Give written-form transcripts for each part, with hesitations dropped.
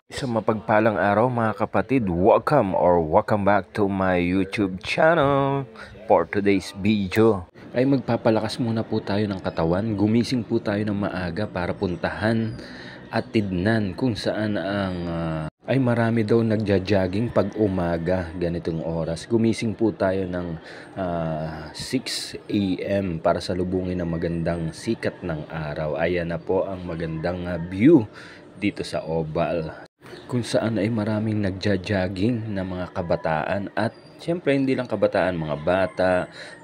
Isang mapagpalang araw mga kapatid, welcome back to my YouTube channel. For today's video ay magpapalakas muna po tayo ng katawan. Gumising po tayo ng maaga para puntahan at tidnan kung saan ang ay marami daw nagja-jogging pag umaga ganitong oras. Gumising po tayo ng 6 a.m. para salubungin ang magandang sikat ng araw. Ayan na po ang magandang view dito sa Oval, kung saan ay maraming nagja-jogging na mga kabataan at siyempre hindi lang kabataan, mga bata,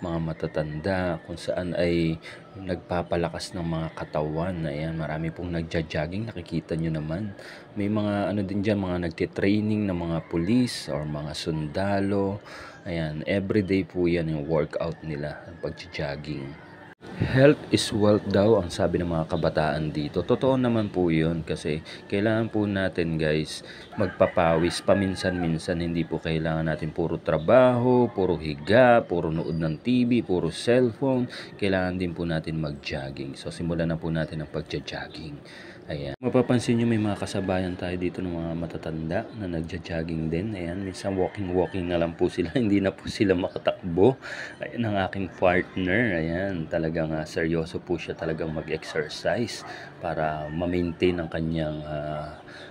mga matatanda, kung saan ay nagpapalakas ng mga katawan. Ayan, marami pong nagja-jogging, nakikita nyo naman. May mga ano din dyan, mga nagtitraining ng mga pulis or mga sundalo. Ayan, everyday po yan yung workout nila, ang pagja-jogging. Health is wealth daw ang sabi ng mga kabataan dito. Totoo naman po yun kasi kailangan po natin guys magpapawis paminsan-minsan. Hindi po kailangan natin puro trabaho, puro higa, puro nood ng TV, puro cellphone. Kailangan din po natin mag-jogging. So simulan na po natin ang pagja-jogging. Ayan. Mapapansin nyo may mga kasabayan tayo dito ng mga matatanda na nagja-jogging din. Ayan, minsan walking na lang po sila. Hindi na po sila makatakbo. Ayan ang aking partner. Ayan, talagang seryoso po siya talagang mag-exercise para ma-maintain ang kanyang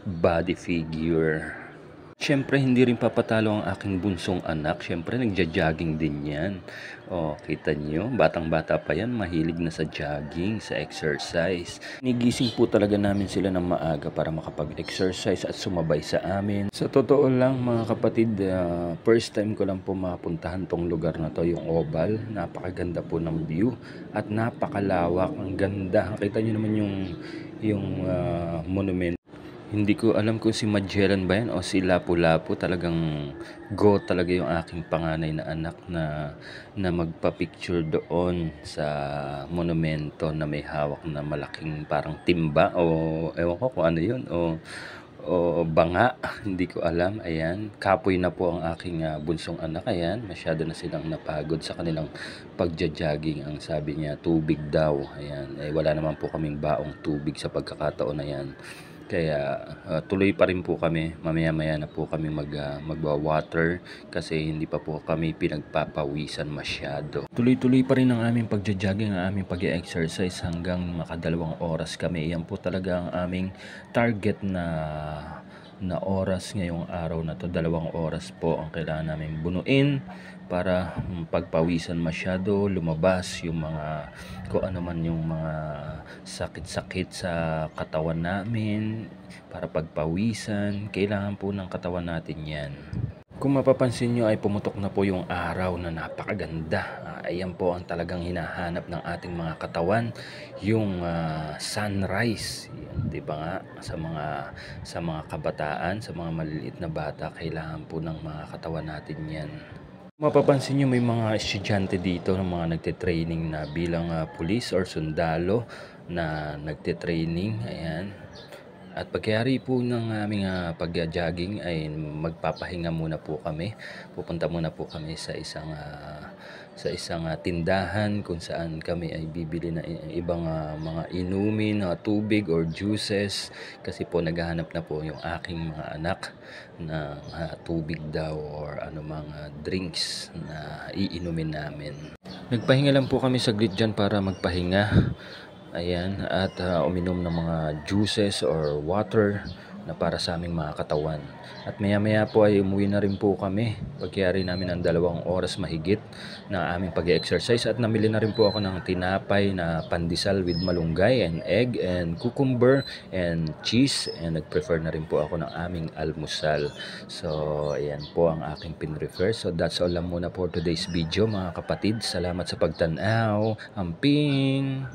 body figure. Siyempre, hindi rin papatalo ang aking bunsong anak. Siyempre, nagja-jogging din yan. O, kita nyo, batang-bata pa yan, mahilig na sa jogging, sa exercise. Nigising po talaga namin sila ng maaga para makapag-exercise at sumabay sa amin. Sa totoo lang, mga kapatid, first time ko lang po mapuntahan tong lugar na to, yung Oval. Napakaganda po ng view at napakalawak. Ang ganda. Kita nyo naman yung monument. Hindi ko alam kung si Magellan ba yan o si Lapu-Lapu. Talagang go talaga yung aking panganay na anak na magpa-picture doon sa monumento na may hawak na malaking parang timba o ewan ko kung ano yun o banga, hindi ko alam. Ayan, kapoy na po ang aking bunsong anak. Ayan, masyado na silang napagod sa kanilang pagja-jogging. Ang sabi niya, tubig daw. Ayan, wala naman po kaming baong tubig sa pagkakataon na yan. Kaya tuloy pa rin po kami, mamaya-maya na po kami magwa-water kasi hindi pa po kami pinagpapawisan masyado. Tuloy-tuloy pa rin ang aming pagja-jogging, ang aming pag-exercise hanggang makadalawang oras kami. Yan po talaga ang aming target na oras ngayong araw na to. 2 oras po ang kailangan namin bunuin para pagpawisan masyado, lumabas yung mga kung ano man yung mga sakit-sakit sa katawan namin. Para pagpawisan, kailangan po ng katawan natin yan. Kung mapapansin nyo ay pumutok na po yung araw na napakaganda. Ayan po ang talagang hinahanap ng ating mga katawan, yung sunrise. Yan, di ba nga, sa mga kabataan, sa mga maliliit na bata, kailangan po ng mga katawan natin yan. Mapapansin nyo may mga estudyante dito ng mga nagte-training na bilang pulis or sundalo na nagte-training. Ayan. At pagkayari po ng aming pag-jogging ay magpapahinga muna po kami. Pupunta muna po kami sa isang tindahan kung saan kami ay bibili na ibang mga inumin, tubig or juices. Kasi po naghahanap na po yung aking mga anak ng tubig daw or anumang drinks na iinumin namin. Nagpahinga lang po kami saglit dyan para magpahinga. Ayan, at uminom ng mga juices or water na para sa aming mga katawan. At maya-maya po ay umuwi na rin po kami. Pagkayari namin ng 2 oras mahigit na aming pag-exercise at namili na rin po ako ng tinapay na pandesal with malunggay and egg and cucumber and cheese, and nag-prefer na rin po ako ng aming almusal. So, ayan po ang aking pin-refer. So, that's all lang muna for today's video mga kapatid. Salamat sa pagtanaw. Amping!